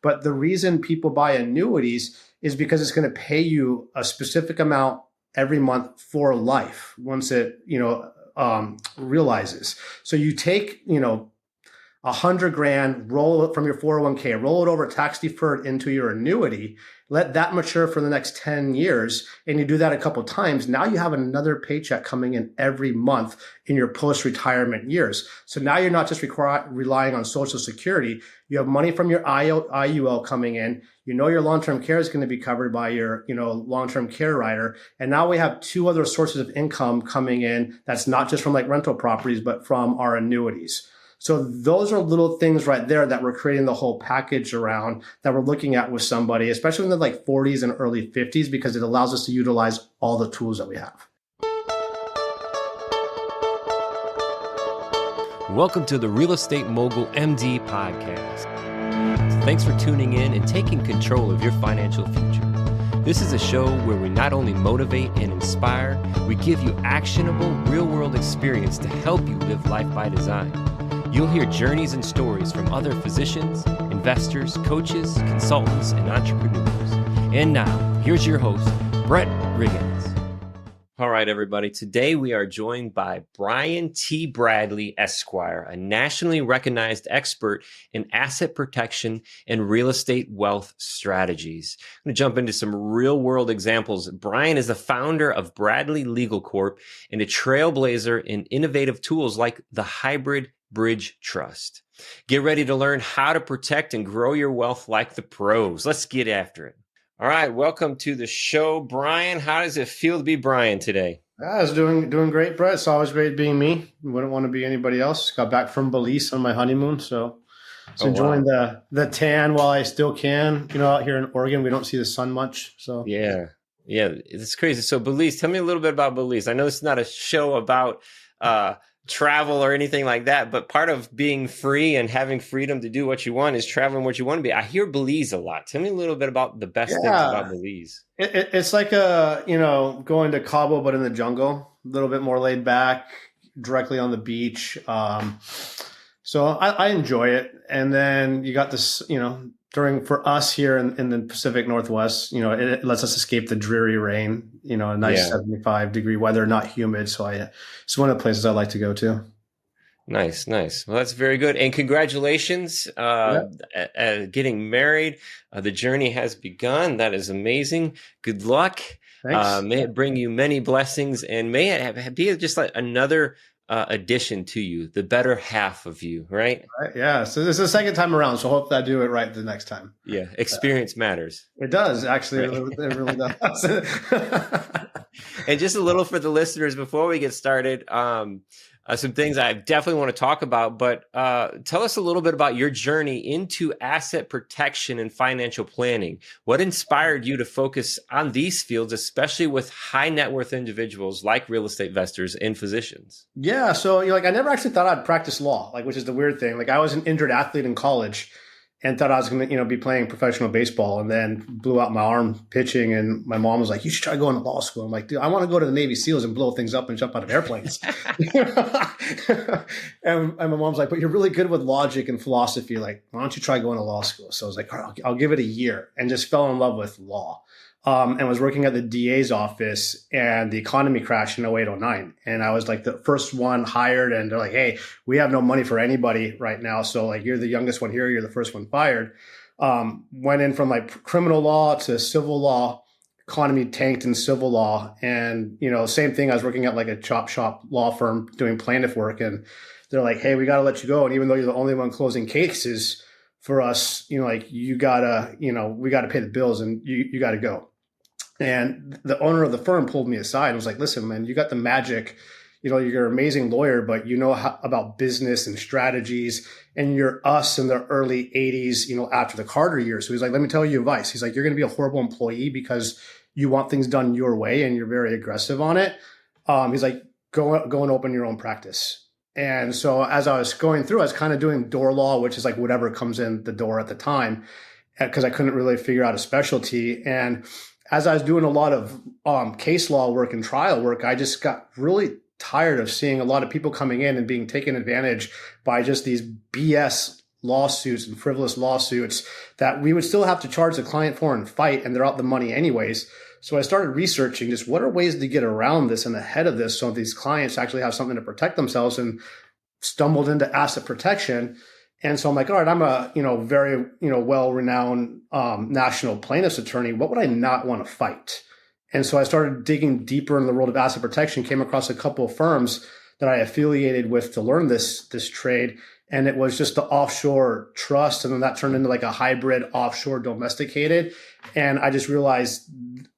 But the reason people buy annuities is because it's going to pay you a specific amount every month for life once it, realizes. So you take, 100 grand, roll it from your 401k, roll it over tax deferred into your annuity, let that mature for the next 10 years. And you do that a couple of times. Now you have another paycheck coming in every month in your post-retirement years. So now you're not just relying on Social Security. You have money from your IUL coming in. You know your long-term care is going to be covered by your, long-term care rider. And now we have two other sources of income coming in. That's not just from like rental properties, but from our annuities. So those are little things right there that we're creating the whole package around that we're looking at with somebody, especially in the like 40s and early 50s, because it allows us to utilize all the tools that we have. Welcome to the Real Estate Mogul MD podcast. Thanks for tuning in and taking control of your financial future. This is a show where we not only motivate and inspire, we give you actionable real-world experience to help you live life by design. You'll hear journeys and stories from other physicians, investors, coaches, consultants, and entrepreneurs. And now, here's your host, Brett Riggins. All right, everybody. Today we are joined by Brian T. Bradley, Esquire, a nationally recognized expert in asset protection and real estate wealth strategies. I'm going to jump into some real-world examples. Brian is the founder of Bradley Legal Corp and a trailblazer in innovative tools like the Hybrid Bridge Trust. Get ready to learn how to protect and grow your wealth like the pros. Let's get after it. All right, welcome to the show, Brian. How does it feel to be Brian today? I was doing great, Brett. It's always great being me. Wouldn't want to be anybody else. Got back from Belize on my honeymoon, so enjoying the tan while I still can. Out here in Oregon, we don't see the sun much. So yeah, it's crazy. So Belize, tell me a little bit about Belize. I know this is not a show about travel or anything like that, but part of being free and having freedom to do what you want is traveling what you want to be. I hear Belize a lot. Tell me a little bit about the best things about Belize. It's like going to Cabo, but in the jungle, a little bit more laid back, directly on the beach. So I enjoy it. And then you got this, for us here in the Pacific Northwest, it lets us escape the dreary rain, a nice 75-degree weather, not humid. So it's one of the places I like to go to. Nice. Well, that's very good. And congratulations, getting married. The journey has begun. That is amazing. Good luck. Thanks. May it bring you many blessings, and may it be just like another addition to you, the better half of you, right? Yeah. So this is the second time around. So hope that I do it right the next time. Yeah. Experience matters. It does. Actually, it really does. And just a little for the listeners before we get started, some things I definitely want to talk about, but tell us a little bit about your journey into asset protection and financial planning. What inspired you to focus on these fields, especially with high net worth individuals like real estate investors and physicians? Yeah. So, I never actually thought I'd practice law, which is the weird thing. I was an injured athlete in college and thought I was going to, be playing professional baseball, and then blew out my arm pitching. And my mom was like, "You should try going to law school." I'm like, "Dude, I want to go to the Navy SEALs and blow things up and jump out of airplanes." and my mom's like, "But you're really good with logic and philosophy. Like, why don't you try going to law school?" So I was like, "All right, I'll give it a year," and just fell in love with law. And was working at the DA's office, and the economy crashed in 08, 09. And I was like the first one hired, and they're like, "Hey, we have no money for anybody right now. So you're the youngest one here. You're the first one fired." Went in from criminal law to civil law. Economy tanked in civil law. And, same thing. I was working at a chop shop law firm doing plaintiff work. And they're like, "Hey, we got to let you go. And even though you're the only one closing cases for us, you gotta, we got to pay the bills, and you got to go." And the owner of the firm pulled me aside and was like, "Listen, man, you got the magic. You're an amazing lawyer, but about business and strategies, and you're us in the early 80s, after the Carter years." So he's like, "Let me tell you advice." He's like, "You're going to be a horrible employee because you want things done your way and you're very aggressive on it." He's like, go and open your own practice." And so as I was going through, I was kind of doing door law, which is whatever comes in the door at the time, because I couldn't really figure out a specialty. And as I was doing a lot of case law work and trial work, I just got really tired of seeing a lot of people coming in and being taken advantage by just these BS lawsuits and frivolous lawsuits that we would still have to charge the client for and fight, and they're out the money anyways. So I started researching just what are ways to get around this and ahead of this so these clients actually have something to protect themselves, and stumbled into asset protection. And so I'm like, all right, I'm a, very, well-renowned national plaintiff's attorney. What would I not want to fight? And so I started digging deeper in the world of asset protection, came across a couple of firms that I affiliated with to learn this trade. And it was just the offshore trust. And then that turned into like a hybrid offshore domesticated. And I just realized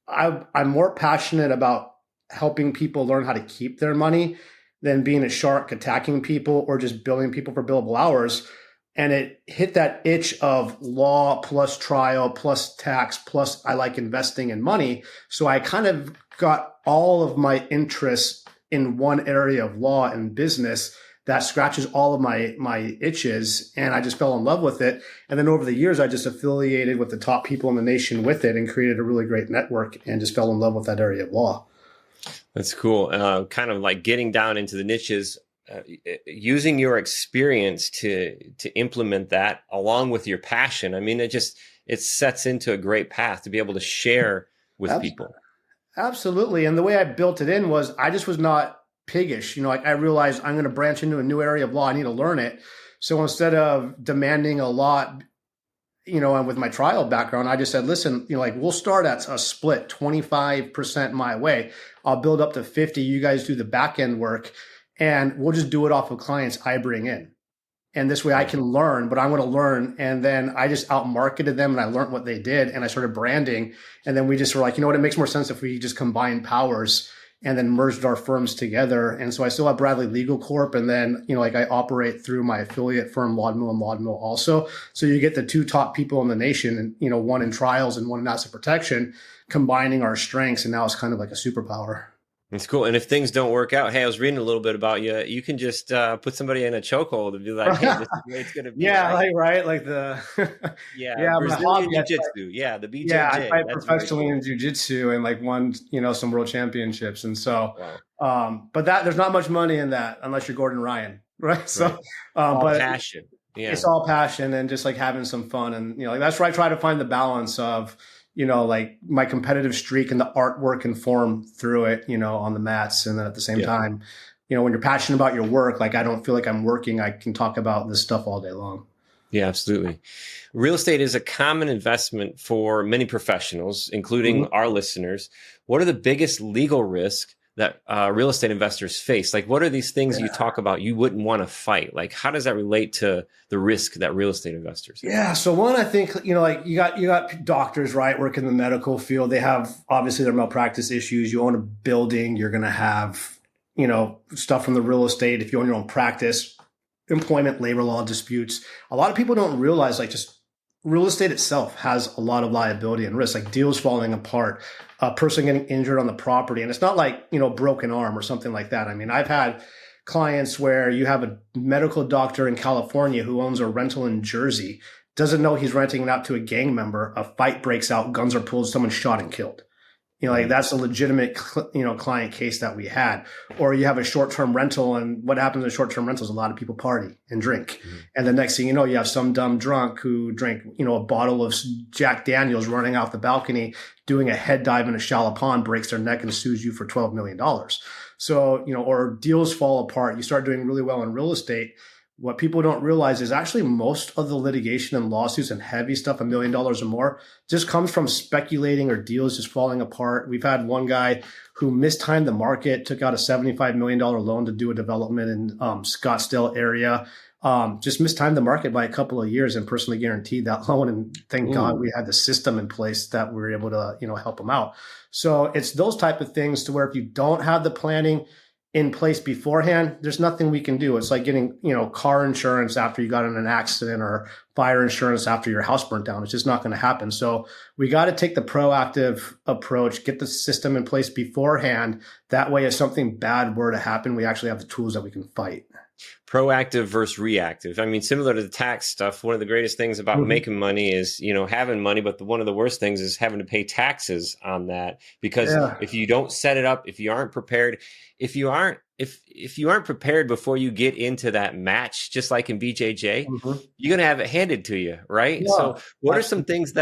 I'm more passionate about helping people learn how to keep their money than being a shark attacking people or just billing people for billable hours. And it hit that itch of law plus trial plus tax plus I like investing in money. So I kind of got all of my interests in one area of law and business that scratches all of my itches. And I just fell in love with it. And then over the years, I just affiliated with the top people in the nation with it and created a really great network and just fell in love with that area of law. That's cool. Kind of like getting down into the niches, using your experience to implement that along with your passion. I mean, it sets into a great path to be able to share with people. Absolutely. And the way I built it in was I just was not piggish. I realized I'm going to branch into a new area of law. I need to learn it. So instead of demanding a lot, and with my trial background, I just said, listen, we'll start at a split 25% my way. I'll build up to 50. You guys do the back end work and we'll just do it off of clients I bring in. And this way I can learn, but I'm going to learn. And then I just out marketed them and I learned what they did and I started branding. And then we just were like, it makes more sense if we just combine powers and then merged our firms together. And so I still have Bradley Legal Corp. And then, I operate through my affiliate firm, Laudmill & Laudmill also. So you get the two top people in the nation and, one in trials and one in asset protection, combining our strengths. And now it's kind of like a superpower. It's cool. And if things don't work out, hey, I was reading a little bit about you. You can just put somebody in a chokehold and be like, hey, this is the way it's going to be. Yeah, right. Like the Brazilian jiu-jitsu. Yeah, the BJJ. Yeah, I fight professionally in jiu-jitsu and won, some world championships. And so, but there's not much money in that unless you're Gordon Ryan, right? So, but passion. Yeah, it's all passion and just having some fun. And, that's where I try to find the balance of, my competitive streak and the artwork and form through it, on the mats. And then at the same time, when you're passionate about your work, I don't feel like I'm working. I can talk about this stuff all day long. Yeah, absolutely. Real estate is a common investment for many professionals, including our listeners. What are the biggest legal risks that real estate investors face? What are these things you talk about you wouldn't want to fight? How does that relate to the risk that real estate investors have? Yeah. So one, I think, you got doctors, right, work in the medical field. They have obviously their malpractice issues. You own a building, you're going to have, stuff from the real estate. If you own your own practice, employment, labor law disputes. A lot of people don't realize just real estate itself has a lot of liability and risk, deals falling apart, a person getting injured on the property. And it's not broken arm or something like that. I mean, I've had clients where you have a medical doctor in California who owns a rental in Jersey, doesn't know he's renting it out to a gang member. A fight breaks out, guns are pulled, someone's shot and killed. That's a legitimate, client case that we had. Or you have a short-term rental, and what happens in short-term rentals, a lot of people party and drink. Mm-hmm. And the next thing you know, you have some dumb drunk who drank, a bottle of Jack Daniels running off the balcony, doing a head dive in a shallow pond, breaks their neck and sues you for $12 million. So, or deals fall apart. You start doing really well in real estate. What people don't realize is actually most of the litigation and lawsuits and heavy stuff, $1 million or more, just comes from speculating or deals just falling apart. We've had one guy who mistimed the market, took out a $75 million loan to do a development in Scottsdale area, just mistimed the market by a couple of years and personally guaranteed that loan. And thank God we had the system in place that we were able to, help him out. So it's those type of things to where if you don't have the planning in place beforehand, there's nothing we can do. It's like getting, car insurance after you got in an accident or fire insurance after your house burnt down. It's just not going to happen. So we got to take the proactive approach, get the system in place beforehand. That way, if something bad were to happen, we actually have the tools that we can fight. Proactive versus reactive. I mean, similar to the tax stuff, one of the greatest things about making money is, having money, but one of the worst things is having to pay taxes on that, because Yeah. if you don't set it up, if you aren't prepared, if you aren't prepared before you get into that match, just like in BJJ, you're going to have it handed to you, right? Yeah, so what are some absolutely. things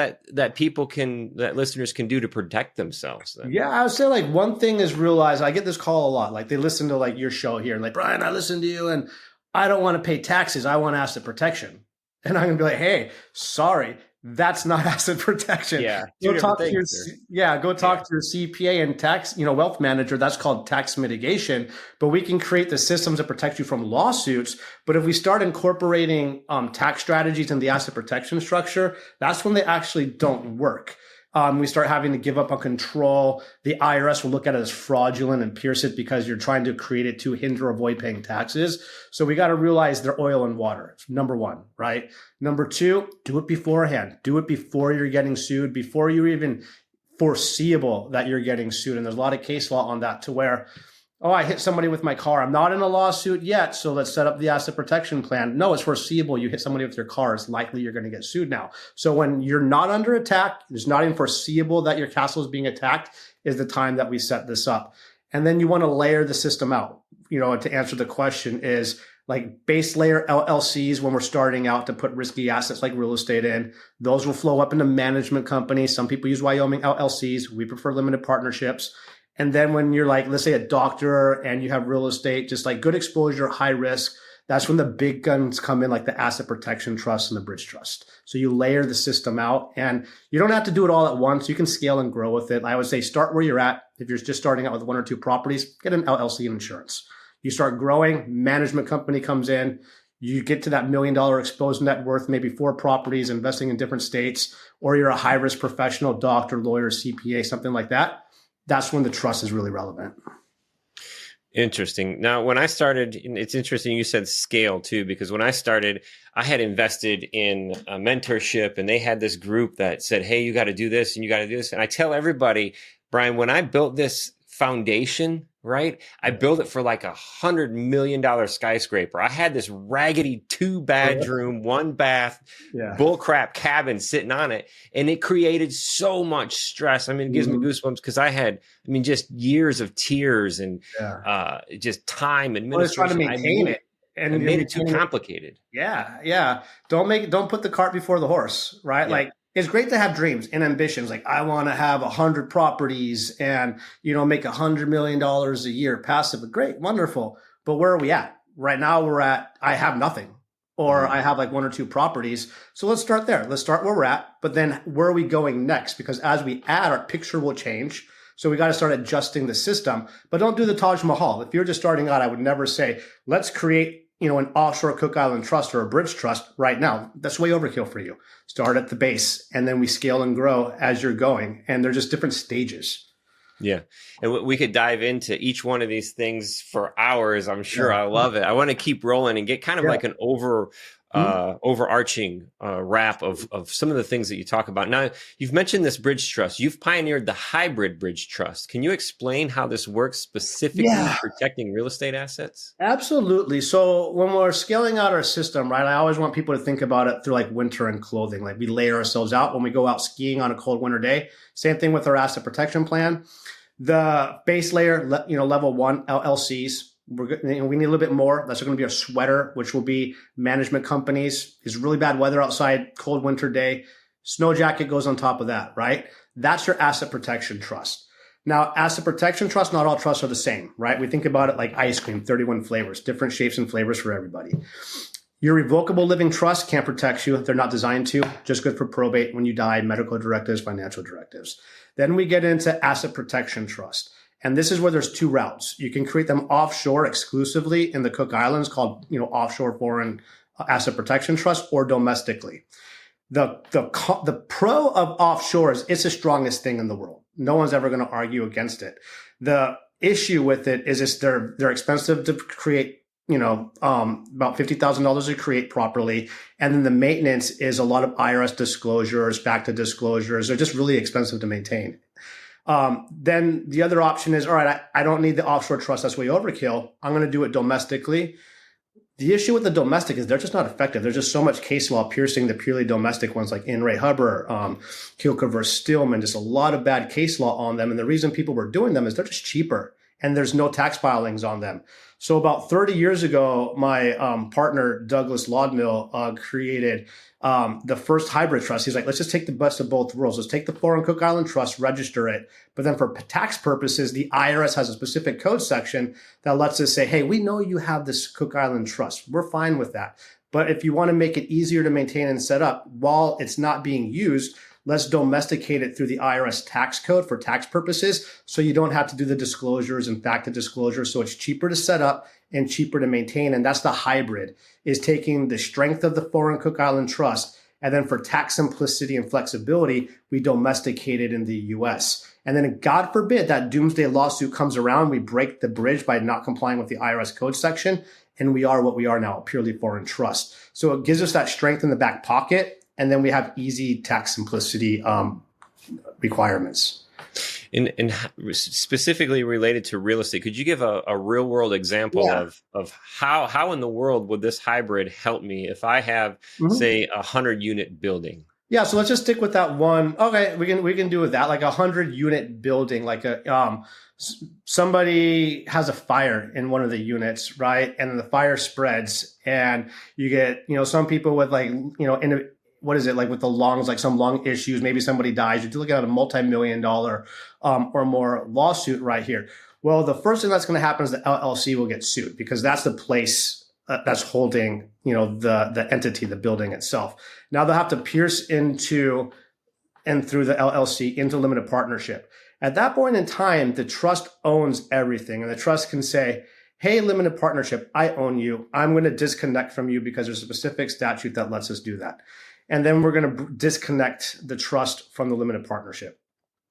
that listeners can do to protect themselves then? Yeah, I would say like one thing is realize, I get this call a lot. Like they listen to like your show here and like, Brian, I listened to you and I don't want to pay taxes. I want asset protection. And I'm gonna be like, hey, sorry, that's not asset protection. Yeah, Go talk to your Yeah. to your CPA and tax, wealth manager. That's called tax mitigation. But we can create the systems that protect you from lawsuits. But if we start incorporating tax strategies in the asset protection structure, that's when they actually don't work. We start having to give up on control. The IRS will look at it as fraudulent and pierce it because you're trying to create it to hinder or avoid paying taxes. So we got to realize they're oil and water. Number one, right? Number two, do it beforehand. Do it before you're getting sued, before you're even foreseeable that you're getting sued. And there's a lot of case law on that to where, oh, I hit somebody with my car. I'm not in a lawsuit yet, so let's set up the asset protection plan. No, it's foreseeable. You hit somebody with your car, it's likely you're going to get sued now. So when you're not under attack, it's not even foreseeable that your castle is being attacked, is the time that we set this up. And then you want to layer the system out. To answer the question is like base layer LLCs when we're starting out to put risky assets like real estate in. Those will flow up into management companies. Some people use Wyoming LLCs. We prefer limited partnerships. And then when you're like, let's say a doctor and you have real estate, just like good exposure, high risk, that's when the big guns come in, like the asset protection trust and the bridge trust. So you layer the system out and you don't have to do it all at once. You can scale and grow with it. I would say start where you're at. If you're just starting out with one or two properties, get an LLC and insurance. You start growing, management company comes in, you get to that $1 million exposed net worth, maybe 4 properties, investing in different states, or you're a high risk professional, doctor, lawyer, CPA, something like that. That's when the trust is really relevant. Interesting. Now, when I started, it's interesting you said scale too, because when I started, I had invested in a mentorship and they had this group that said, hey, you got to do this and you got to do this. And I tell everybody, Brian, when I built this foundation, right, I built it for like $100 million skyscraper. I had this raggedy 2-bedroom, 1-bath, bullcrap cabin sitting on it. And it created so much stress. I mean, it gives me goosebumps because I had, just years of tears and just time, administration. Trying to maintain it. And it made it too complicated. Yeah. Don't put the cart before the horse, right? Yeah. Like, it's great to have dreams and ambitions. Like I want to have 100 properties and, make $100 million a year passive. Great, wonderful. But where are we at? Right now I have nothing, or I have like 1 or 2 properties. So let's start there. Let's start where we're at. But then where are we going next? Because as we add, our picture will change. So we got to start adjusting the system, but don't do the Taj Mahal. If you're just starting out, I would never say, let's create an offshore Cook Island trust or a bridge trust right now. That's way overkill for you. Start at the base and then we scale and grow as you're going. And they're just different stages. Yeah. And we could dive into each one of these things for hours. I'm sure. I love it. I want to keep rolling and get kind of like an overarching wrap of some of the things that you talk about. Now, you've mentioned this bridge trust. You've pioneered the hybrid bridge trust. Can you explain how this works specifically protecting real estate assets? Absolutely. So when we're scaling out our system, right, I always want people to think about it through like winter and clothing. Like we layer ourselves out when we go out skiing on a cold winter day. Same thing with our asset protection plan. The base layer, level 1 LLCs. We need a little bit more. That's going to be a sweater, which will be management companies. It's really bad weather outside, cold winter day. Snow jacket goes on top of that, right? That's your asset protection trust. Now, asset protection trust, not all trusts are the same, right? We think about it like ice cream, 31 flavors, different shapes and flavors for everybody. Your revocable living trust can't protect you. They're not designed to. Just good for probate when you die, medical directives, financial directives. Then we get into asset protection trust. And this is where there's 2 routes. You can create them offshore exclusively in the Cook Islands called, offshore foreign asset protection trust, or domestically. The pro of offshore is it's the strongest thing in the world. No one's ever going to argue against it. The issue with it is they're expensive to create, about $50,000 to create properly. And then the maintenance is a lot of IRS disclosures, back to disclosures. They're just really expensive to maintain. Then the other option is, all right, I don't need the offshore trust. That's way overkill. I'm going to do it domestically. The issue with the domestic is they're just not effective. There's just so much case law piercing the purely domestic ones like In re Hubbard, Kilker versus Stillman, just a lot of bad case law on them. And the reason people were doing them is they're just cheaper and there's no tax filings on them. So about 30 years ago, my partner, Douglas Laudmill, created the first hybrid trust. He's like, let's just take the best of both worlds. Let's take the foreign Cook Island Trust, register it. But then for tax purposes, the IRS has a specific code section that lets us say, hey, we know you have this Cook Island Trust. We're fine with that. But if you want to make it easier to maintain and set up while it's not being used, let's domesticate it through the IRS tax code for tax purposes. So you don't have to do the disclosures and FACTA disclosures. So it's cheaper to set up and cheaper to maintain. And that's the hybrid, is taking the strength of the foreign Cook Island Trust. And then for tax simplicity and flexibility, we domesticate it in the US. And then God forbid that doomsday lawsuit comes around, we break the bridge by not complying with the IRS code section. And we are what we are now, a purely foreign trust. So it gives us that strength in the back pocket. And then we have easy tax simplicity requirements. And specifically related to real estate, could you give a real world example of how in the world would this hybrid help me if I have, say, 100-unit building? Yeah, so let's just stick with that one. Okay, we can do with that, like 100-unit building, like somebody has a fire in one of the units, right? And then the fire spreads, and you get some people with what is it, like with the lungs, like some lung issues, maybe somebody dies. You're looking at a multi-million-dollar or more lawsuit right here. Well, the first thing that's going to happen is the LLC will get sued because that's the place that's holding, the entity, the building itself. Now they'll have to pierce into and through the LLC into limited partnership. At that point in time, the trust owns everything, and the trust can say, hey, limited partnership, I own you. I'm going to disconnect from you because there's a specific statute that lets us do that. And then we're going to disconnect the trust from the limited partnership.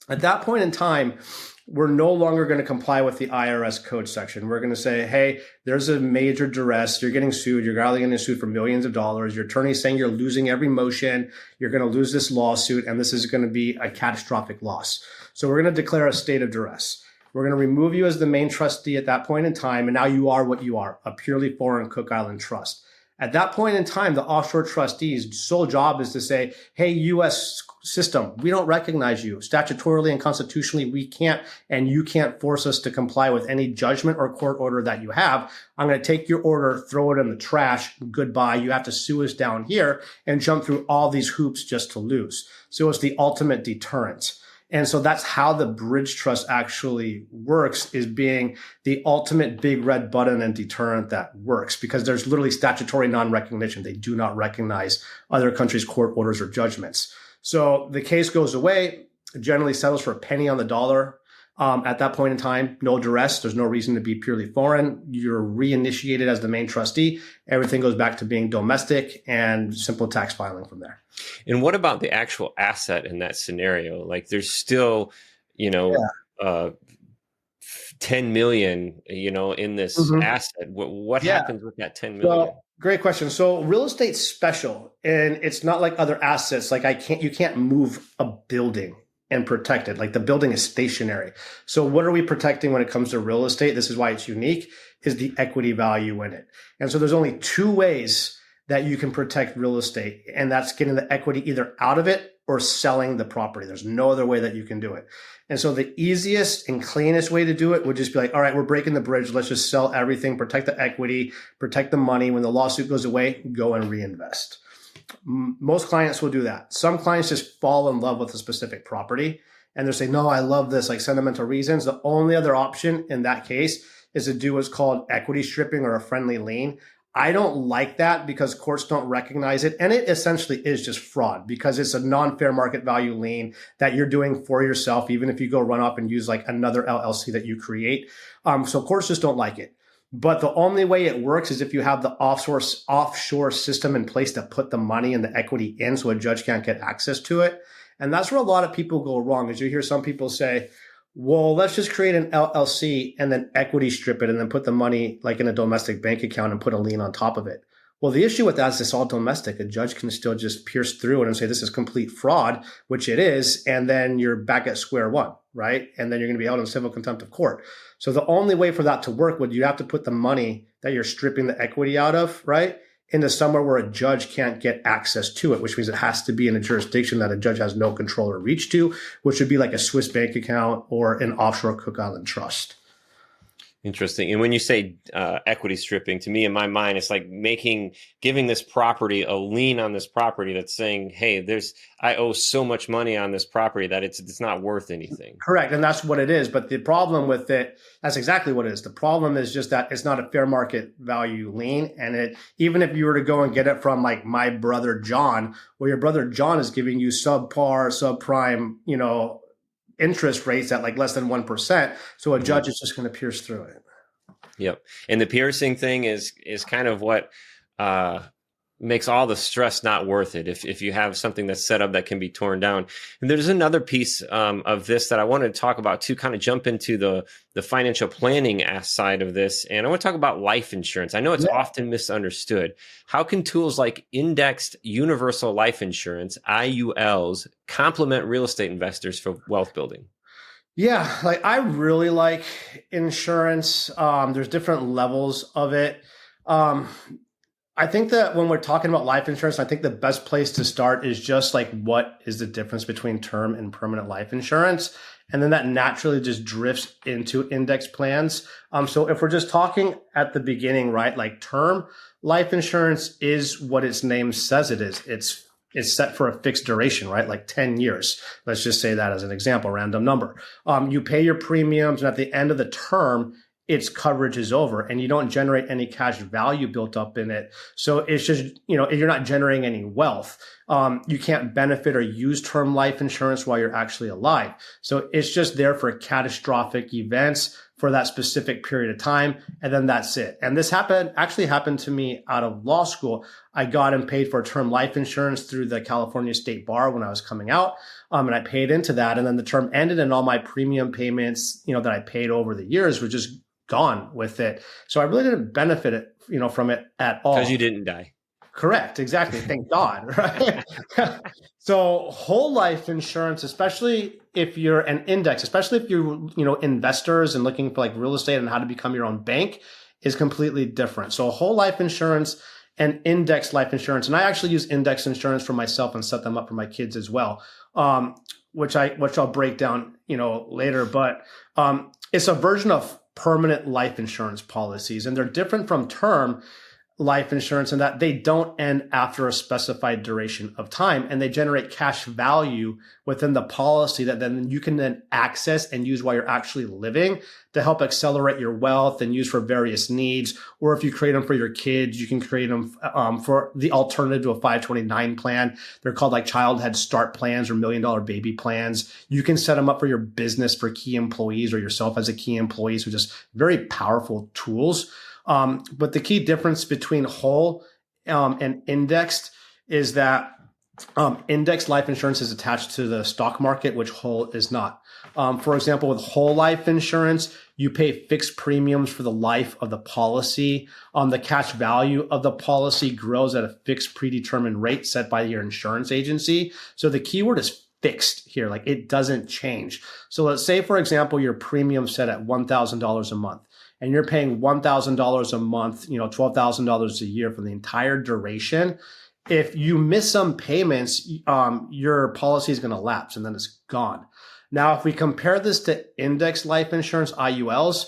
At that point in time, we're no longer going to comply with the IRS code section. We're going to say, hey, there's a major duress. You're getting sued. You're probably getting sued for millions of dollars. Your attorney's saying you're losing every motion. You're going to lose this lawsuit, and this is going to be a catastrophic loss. So we're going to declare a state of duress. We're going to remove you as the main trustee at that point in time, and now you are what you are, a purely foreign Cook Island trust. At that point in time, the offshore trustee's sole job is to say, hey, U.S. system, we don't recognize you. Statutorily and constitutionally, we can't, and you can't force us to comply with any judgment or court order that you have. I'm going to take your order, throw it in the trash, goodbye. You have to sue us down here and jump through all these hoops just to lose. So it's the ultimate deterrent. And so that's how the bridge trust actually works, is being the ultimate big red button and deterrent that works, because there's literally statutory non-recognition. They do not recognize other countries' court orders or judgments. So the case goes away, generally settles for a penny on the dollar. At that point in time, no duress. There's no reason to be purely foreign. You're reinitiated as the main trustee. Everything goes back to being domestic and simple tax filing from there. And what about the actual asset in that scenario? Like there's still, 10 million, in this asset. What happens with that 10 million? Well, great question. So real estate's special, and it's not like other assets. Like you can't move a building and protect it. Like the building is stationary. So what are we protecting when it comes to real estate? This is why it's unique, is the equity value in it. And so there's only two ways that you can protect real estate, and that's getting the equity either out of it or selling the property. There's no other way that you can do it. And so the easiest and cleanest way to do it would just be like, all right, we're breaking the bridge. Let's just sell everything, protect the equity, protect the money. When the lawsuit goes away, go and reinvest. Most clients will do that. Some clients just fall in love with a specific property and they're saying, no, I love this, like sentimental reasons. The only other option in that case is to do what's called equity stripping or a friendly lien. I don't like that because courts don't recognize it. And it essentially is just fraud because it's a non-fair market value lien that you're doing for yourself, even if you go run off and use like another LLC that you create. So courts just don't like it. But the only way it works is if you have the offshore system in place to put the money and the equity in so a judge can't get access to it. And that's where a lot of people go wrong, is you hear some people say, well, let's just create an LLC and then equity strip it and then put the money like in a domestic bank account and put a lien on top of it. Well, the issue with that is it's all domestic. A judge can still just pierce through it and say this is complete fraud, which it is, and then you're back at square one, right? And then you're going to be held in civil contempt of court. So the only way for that to work would you have to put the money that you're stripping the equity out of, right, into somewhere where a judge can't get access to it, which means it has to be in a jurisdiction that a judge has no control or reach to, which would be like a Swiss bank account or an offshore Cook Island trust. Interesting. And when you say equity stripping, to me, in my mind, it's like giving this property a lien on this property that's saying, hey, I owe so much money on this property that it's not worth anything. Correct. And that's what it is. But the problem with it, that's exactly what it is. The problem is just that it's not a fair market value lien. And even if you were to go and get it from like my brother John, well, your brother John is giving you subpar, subprime, interest rates at like less than 1%. So a judge is just going to pierce through it. Yep. And the piercing thing is kind of what makes all the stress not worth it. If you have something that's set up that can be torn down. And there's another piece of this that I wanted to talk about to kind of jump into the financial planning side of this. And I want to talk about life insurance. I know it's often misunderstood. How can tools like indexed universal life insurance, IULs, complement real estate investors for wealth building? Yeah, like I really like insurance. There's different levels of it. I think that when we're talking about life insurance, I think the best place to start is just like, what is the difference between term and permanent life insurance? And then that naturally just drifts into index plans. So if we're just talking at the beginning, right, like term life insurance is what its name says it is. It's set for a fixed duration, right? Like 10 years. Let's just say that as an example, random number. You pay your premiums, and at the end of the term, its coverage is over and you don't generate any cash value built up in it. So it's just, you're not generating any wealth. You can't benefit or use term life insurance while you're actually alive. So it's just there for catastrophic events for that specific period of time. And then that's it. And this actually happened to me out of law school. I got and paid for term life insurance through the California State Bar when I was coming out. And I paid into that. And then the term ended and all my premium payments, that I paid over the years were just gone with it. So I really didn't benefit from it at all. Because you didn't die. Correct. Exactly. Thank God. Right. So whole life insurance, especially if you're an index, especially if you're, investors and looking for like real estate and how to become your own bank, is completely different. So whole life insurance and index life insurance. And I actually use index insurance for myself and set them up for my kids as well. Which I'll break down, later, but, it's a version of permanent life insurance policies, and they're different from term life insurance in that they don't end after a specified duration of time, and they generate cash value within the policy that then you can then access and use while you're actually living to help accelerate your wealth and use for various needs. Or if you create them for your kids, you can create them for the alternative to a 529 plan. They're called like child head start plans or $1 million baby plans. You can set them up for your business for key employees or yourself as a key employee. So just very powerful tools. But the key difference between whole and indexed is that indexed life insurance is attached to the stock market, which whole is not. For example, with whole life insurance, you pay fixed premiums for the life of the policy. The cash value of the policy grows at a fixed predetermined rate set by your insurance agency. So the keyword is fixed here, like it doesn't change. So let's say, for example, your premium set at $1,000 a month. And you're paying $1,000 a month, $12,000 a year for the entire duration. If you miss some payments, your policy is going to lapse and then it's gone. Now, if we compare this to index life insurance, IULs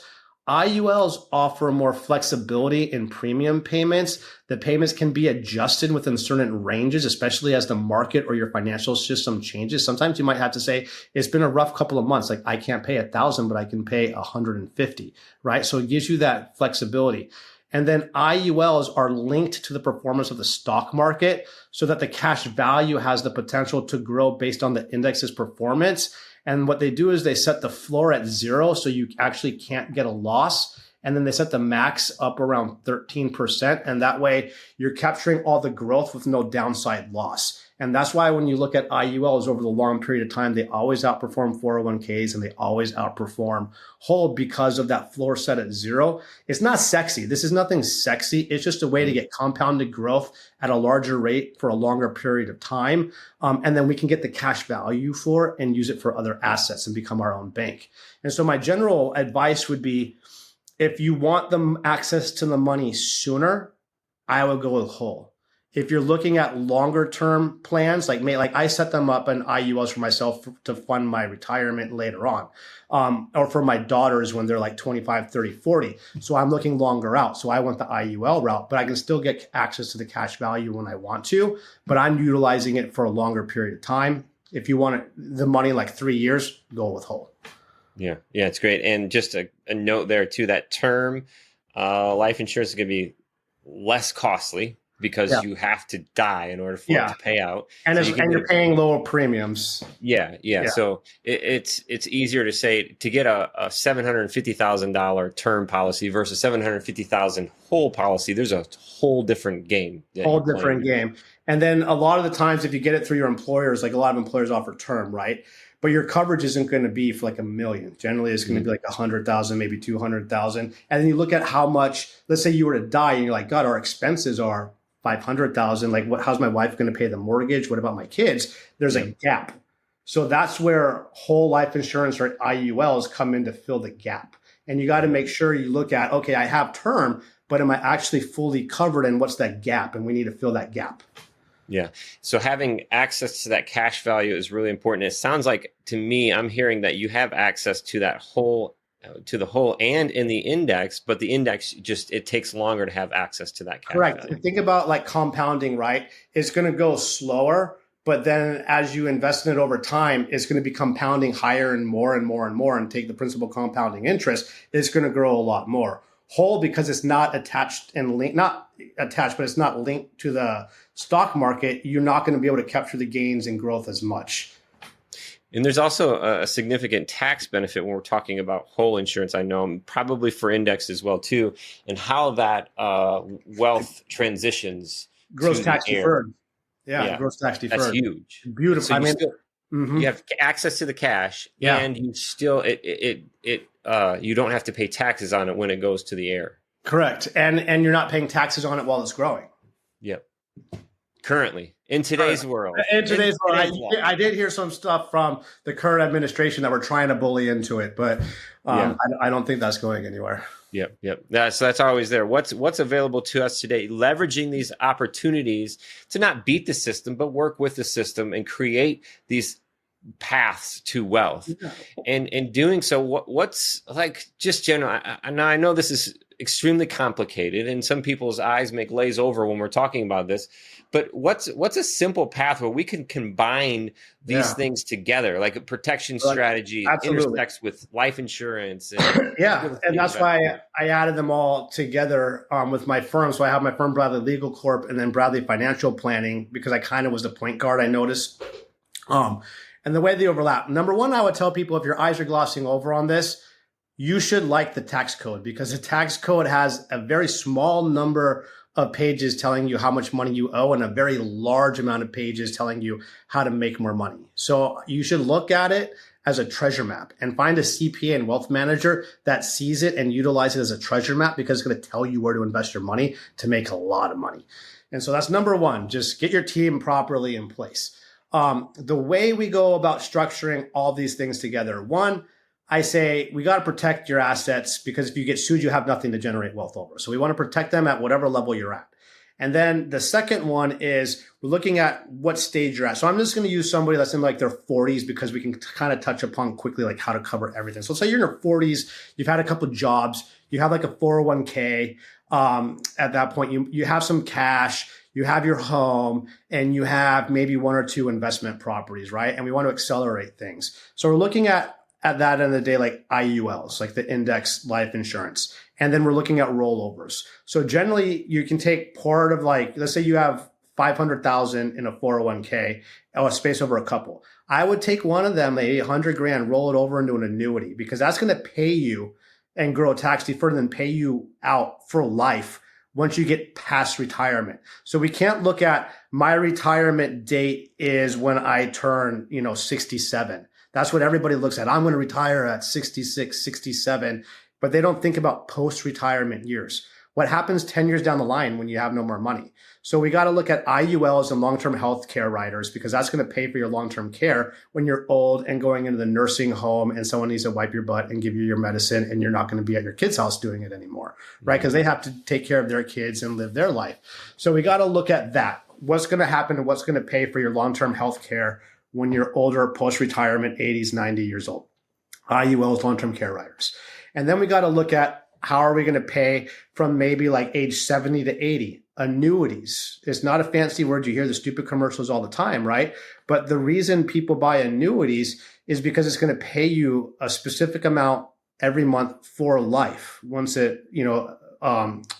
offer more flexibility in premium payments. The payments can be adjusted within certain ranges, especially as the market or your financial system changes. Sometimes you might have to say, it's been a rough couple of months. Like I can't pay 1,000, but I can pay 150, right? So it gives you that flexibility. And then IULs are linked to the performance of the stock market so that the cash value has the potential to grow based on the index's performance. And what they do is they set the floor at 0, so you actually can't get a loss. And then they set the max up around 13%. And that way you're capturing all the growth with no downside loss. And that's why when you look at IULs over the long period of time, they always outperform 401ks and they always outperform whole because of that floor set at zero. It's not sexy. This is nothing sexy. It's just a way to get compounded growth at a larger rate for a longer period of time. And then we can get the cash value for it and use it for other assets and become our own bank. And so my general advice would be, if you want them access to the money sooner, I would go with whole. If you're looking at longer term plans, like I set them up in IULs for myself to fund my retirement later on, or for my daughters when they're like 25, 30, 40. So I'm looking longer out. So I went the IUL route, but I can still get access to the cash value when I want to, but I'm utilizing it for a longer period of time. If you want the money in like 3 years, go with whole. Yeah, it's great. And just a note there too, that term life insurance is going to be less costly because you have to die in order for it to pay out. And, so you're paying lower premiums. Yeah. So it's easier to say to get a $750,000 term policy versus $750,000 whole policy. There's a whole different game. Whole different game. And then a lot of the times, if you get it through your employers, like a lot of employers offer term, right? But your coverage isn't going to be for like $1 million. Generally, it's going to be like 100,000, maybe 200,000. And then you look at how much. Let's say you were to die, and you're like, God, our expenses are 500,000. Like, how's my wife going to pay the mortgage? What about my kids? There's a gap. So that's where whole life insurance or IULs come in to fill the gap. And you got to make sure you look at, okay, I have term, but am I actually fully covered? And what's that gap? And we need to fill that gap. Yeah. So having access to that cash value is really important. It sounds like to me, I'm hearing that you have access to that whole, to the whole and in the index, but the index it takes longer to have access to that cash Correct. value. Think about like compounding, right? It's going to go slower, but then as you invest in it over time, it's going to be compounding higher and more and more and more, and take the principal compounding interest. It's going to grow a lot more. Whole, because it's not attached and linked, not attached, but it's not linked to the stock market, you're not going to be able to capture the gains and growth as much. And there's also a significant tax benefit when we're talking about whole insurance, I know, probably for index as well, too, and how that wealth transitions. Gross tax deferred. Yeah, gross tax deferred. That's huge. Beautiful. So you have access to the cash, and you still, you don't have to pay taxes on it when it goes to the heir. Correct. And you're not paying taxes on it while it's growing. Yep. Currently, in today's world. In today's world. I did hear some stuff from the current administration that we're trying to bully into it, but I don't think that's going anywhere. Yep. So that's always there. What's available to us today? Leveraging these opportunities to not beat the system, but work with the system and create these paths to wealth. And in doing so, what's like just general? Now I know this is extremely complicated, and some people's eyes may glaze over when we're talking about this. But what's a simple path where we can combine these things together, like a protection strategy intersects with life insurance? And and that's why I added them all together with my firm. So I have my firm, Bradley Legal Corp, and then Bradley Financial Planning, because I kind of was the point guard, I noticed. And the way they overlap. Number one, I would tell people, if your eyes are glossing over on this, you should like the tax code, because the tax code has a very small number of pages telling you how much money you owe and a very large amount of pages telling you how to make more money. So you should look at it as a treasure map and find a CPA and wealth manager that sees it and utilizes it as a treasure map, because it's going to tell you where to invest your money to make a lot of money. And so that's number one. Just get your team properly in place. The way we go about structuring all these things together, one, I say we got to protect your assets, because if you get sued, you have nothing to generate wealth over. So we want to protect them at whatever level you're at. And then the second one is we're looking at what stage you're at. So I'm just going to use somebody that's in like their 40s, because we can kind of touch upon quickly like how to cover everything. So say you're in your 40s, you've had a couple of jobs, you have like a 401k. At that point, you have some cash, you have your home, and you have maybe one or two investment properties, right? And we want to accelerate things. So we're looking at that end of the day, like IULs, like the index life insurance. And then we're looking at rollovers. So generally you can take part of, like, let's say you have 500,000 in a 401k, or space over a couple. I would take one of them, maybe 100 grand, roll it over into an annuity, because that's going to pay you and grow tax deferred and then pay you out for life once you get past retirement. So we can't look at my retirement date is when I turn, 67. That's what everybody looks at. I'm going to retire at 66, 67, but they don't think about post-retirement years. What happens 10 years down the line when you have no more money? So we got to look at IULs and long-term health care riders, because that's going to pay for your long-term care when you're old and going into the nursing home and someone needs to wipe your butt and give you your medicine, and you're not going to be at your kid's house doing it anymore, right? Because they have to take care of their kids and live their life. So we got to look at that. What's going to happen and what's going to pay for your long-term health care when you're older, post-retirement, 80s, 90 years old. IULs, long-term care riders. And then we got to look at how are we going to pay from maybe like age 70 to 80? Annuities. It's not a fancy word. You hear the stupid commercials all the time, right? But the reason people buy annuities is because it's going to pay you a specific amount every month for life once it,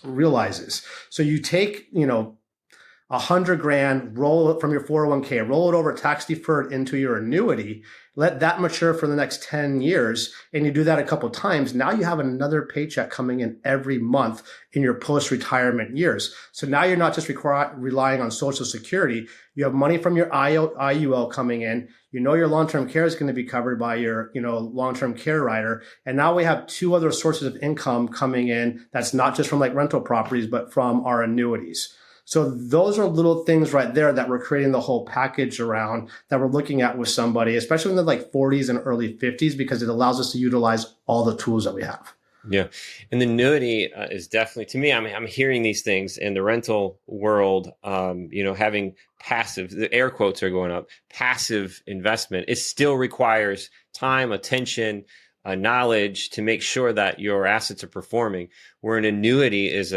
realizes. So you take, $100,000, roll it from your 401k, roll it over tax deferred into your annuity, let that mature for the next 10 years. And you do that a couple of times. Now you have another paycheck coming in every month in your post-retirement years. So now you're not just relying on Social Security. You have money from your IUL coming in. Your long-term care is going to be covered by your, long-term care rider. And now we have two other sources of income coming in. That's not just from like rental properties, but from our annuities. So those are little things right there that we're creating the whole package around, that we're looking at with somebody, especially in the like 40s and early 50s, because it allows us to utilize all the tools that we have. Yeah. And the annuity is definitely, to me, I'm hearing these things in the rental world, having passive, the air quotes are going up, passive investment. It still requires time, attention, knowledge to make sure that your assets are performing, where an annuity is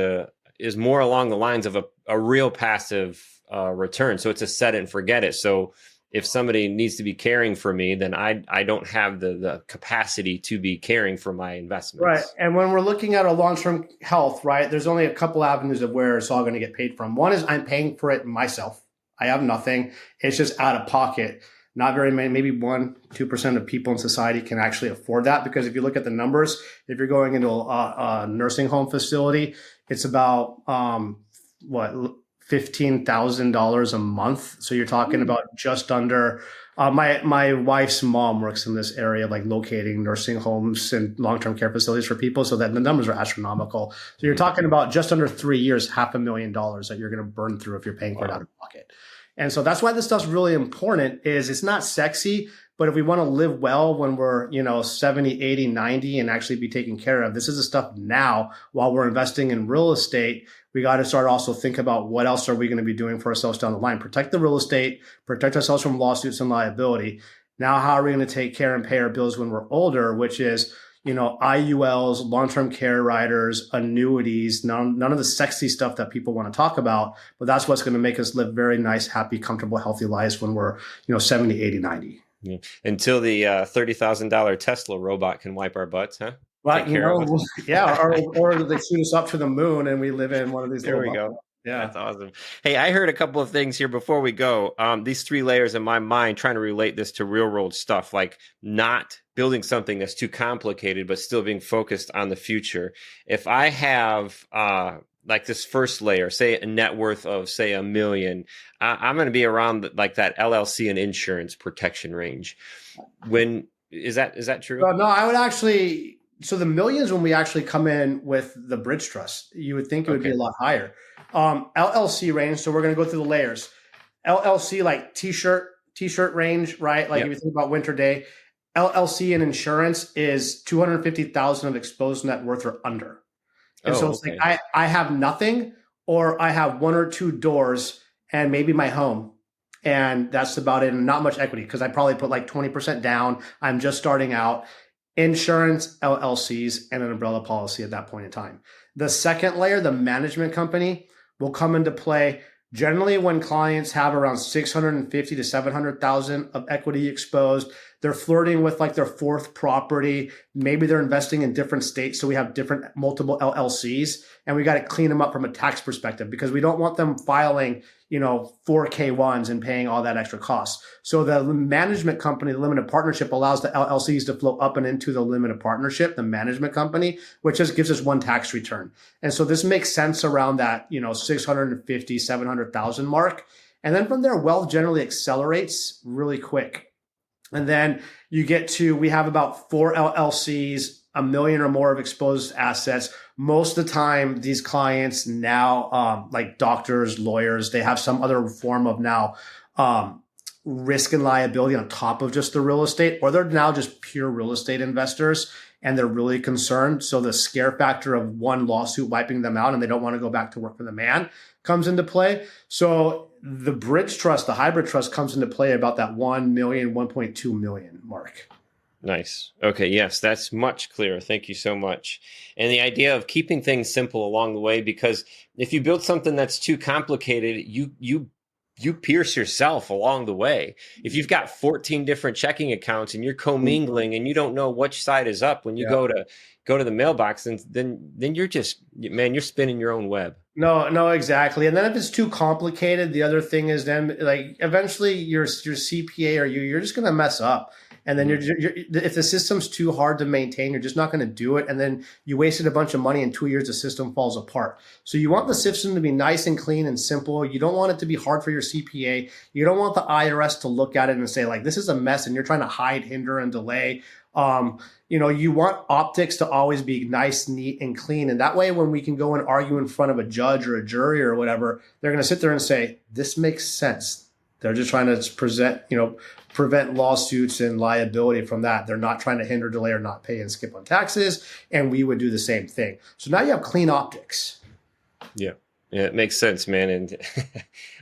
more along the lines of a real passive return. So it's a set it and forget it. So if somebody needs to be caring for me, then I don't have the capacity to be caring for my investments. Right. And when we're looking at our long-term health, right, there's only a couple avenues of where it's all going to get paid from. One is I'm paying for it myself. I have nothing. It's just out of pocket. Not very many, maybe 1-2% of people in society can actually afford that. Because if you look at the numbers, if you're going into a nursing home facility, it's about $15,000 a month. So you're talking about just under. My wife's mom works in this area, like locating nursing homes and long-term care facilities for people. So that the numbers are astronomical. So you're talking about just under 3 years, $500,000 that you're going to burn through if you're paying for it out of pocket. And so that's why this stuff's really important. Is it's not sexy, but if we want to live well when we're, 70, 80, 90 and actually be taken care of, this is the stuff now while we're investing in real estate. We got to start also think about what else are we going to be doing for ourselves down the line. Protect the real estate, protect ourselves from lawsuits and liability. Now, how are we going to take care and pay our bills when we're older, which is, IULs, long-term care riders, annuities, none of the sexy stuff that people want to talk about, but that's what's going to make us live very nice, happy, comfortable, healthy lives when we're, 70, 80, 90. Yeah. Until the $30,000 Tesla robot can wipe our butts, huh? Right. Yeah. Or they shoot us up to the moon and we live in one of these. There we go. Yeah. That's awesome. Hey, I heard a couple of things here before we go. These 3 layers in my mind, trying to relate this to real world stuff, like not building something that's too complicated, but still being focused on the future. If I have like this first layer, say a net worth of, say, $1 million, I'm going to be around like that LLC and insurance protection range. Is that true? No, I would actually. So the millions, when we actually come in with the bridge trust, you would think it would be a lot higher. LLC range. So we're going to go through the layers. LLC, like t-shirt range, right? Like if you think about winter day, LLC and insurance is 250,000 of exposed net worth or under. And so it's like I have nothing, or I have 1 or 2 doors and maybe my home. And that's about it. And not much equity, because I probably put like 20% down. I'm just starting out. Insurance, LLCs, and an umbrella policy at that point in time. The second layer, the management company, will come into play generally when clients have around 650 to 700,000 of equity exposed. They're flirting with like their fourth property. Maybe they're investing in different states. So we have different multiple LLCs, and we got to clean them up from a tax perspective because we don't want them filing, 4K1s and paying all that extra cost. So the management company, the limited partnership, allows the LLCs to flow up and into the limited partnership, the management company, which just gives us one tax return. And so this makes sense around that, 650, 700,000 mark. And then from there, wealth generally accelerates really quick. And then we have about 4 LLCs, $1 million or more of exposed assets. Most of the time, these clients now, like doctors, lawyers, they have some other form of now risk and liability on top of just the real estate, or they're now just pure real estate investors and they're really concerned. So the scare factor of one lawsuit wiping them out and they don't want to go back to work for the man comes into play. So the bridge trust, the hybrid trust comes into play about that 1 million, 1.2 million mark. Nice. Okay. Yes, that's much clearer. Thank you so much. And the idea of keeping things simple along the way, because if you build something that's too complicated, you pierce yourself along the way. If you've got 14 different checking accounts and you're commingling and you don't know which side is up when you go to the mailbox, then you're just, man, you're spinning your own web. No, exactly. And then if it's too complicated, the other thing is then like eventually your CPA or you're just going to mess up. And then if the system's too hard to maintain, you're just not going to do it. And then you wasted a bunch of money in 2 years, the system falls apart. So you want the system to be nice and clean and simple. You don't want it to be hard for your CPA. You don't want the IRS to look at it and say like, this is a mess and you're trying to hide, hinder, and delay. You want optics to always be nice, neat, and clean. And that way, when we can go and argue in front of a judge or a jury or whatever, they're going to sit there and say, this makes sense. They're just trying to prevent lawsuits and liability from that. They're not trying to hinder, delay, or not pay and skip on taxes. And we would do the same thing. So now you have clean optics. Yeah. Yeah, it makes sense, man. And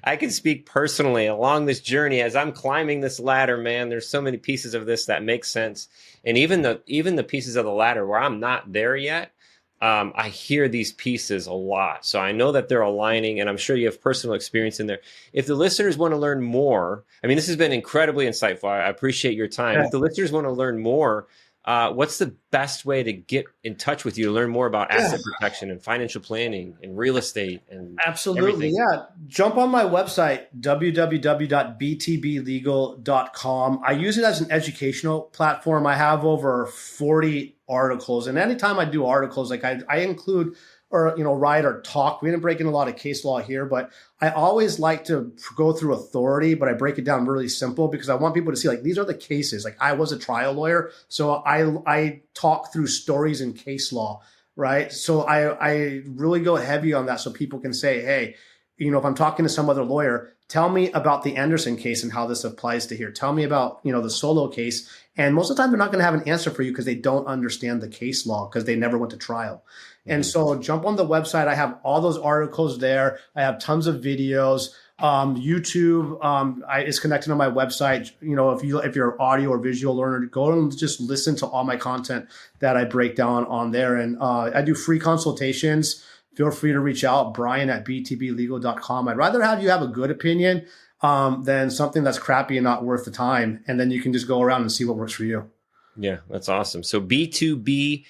I can speak personally along this journey as I'm climbing this ladder, man. There's so many pieces of this that make sense. And even the pieces of the ladder where I'm not there yet, I hear these pieces a lot. So I know that they're aligning, and I'm sure you have personal experience in there. If the listeners want to learn more, I mean, this has been incredibly insightful. I appreciate your time. Yeah. If the listeners want to learn more, what's the best way to get in touch with you to learn more about asset protection and financial planning and real estate and absolutely everything? Yeah. Jump on my website, www.btblegal.com. I use it as an educational platform. I have over 40 articles, and anytime I do articles, like I include or write or talk. We didn't break in a lot of case law here, but I always like to go through authority, but I break it down really simple because I want people to see like these are the cases. Like I was a trial lawyer, so I talk through stories in case law, right? So I really go heavy on that so people can say, hey, if I'm talking to some other lawyer, tell me about the Anderson case and how this applies to here. Tell me about, the Solo case. And most of the time, they're not going to have an answer for you because they don't understand the case law because they never went to trial. Mm-hmm. And so jump on the website. I have all those articles there. I have tons of videos. YouTube is connected on my website. If you're an audio or visual learner, go and just listen to all my content that I break down on there. And I do free consultations. Feel free to reach out, brian@btblegal.com. I'd rather have you have a good opinion than something that's crappy and not worth the time. And then you can just go around and see what works for you. Yeah, that's awesome. So B2B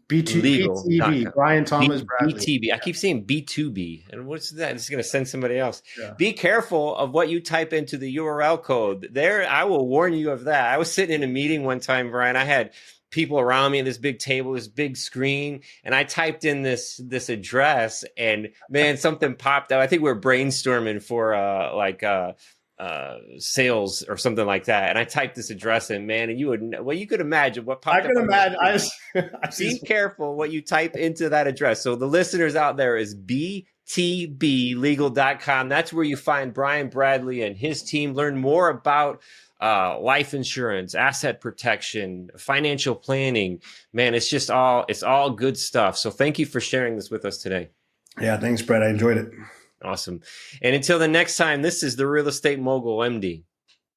Legal. BTB, Brian Thomas Bradley. BTB. I keep saying B2B. And what's that? It's going to send somebody else. Yeah. Be careful of what you type into the URL code. There, I will warn you of that. I was sitting in a meeting one time, Brian. I had people around me at this big table, this big screen, and I typed in this address, and man, something popped up. I think we were brainstorming for sales or something like that, and I typed this address in, man, and you could imagine what popped up. I can imagine. Be careful what you type into that address. So the listeners out there is btblegal.com. That's where you find Brian Bradley and his team. Learn more about life insurance, asset protection, financial planning. Man, it's all good stuff. So thank you for sharing this with us today. Yeah, thanks, Brett. I enjoyed it. Awesome. And until the next time, this is the Real Estate Mogul MD.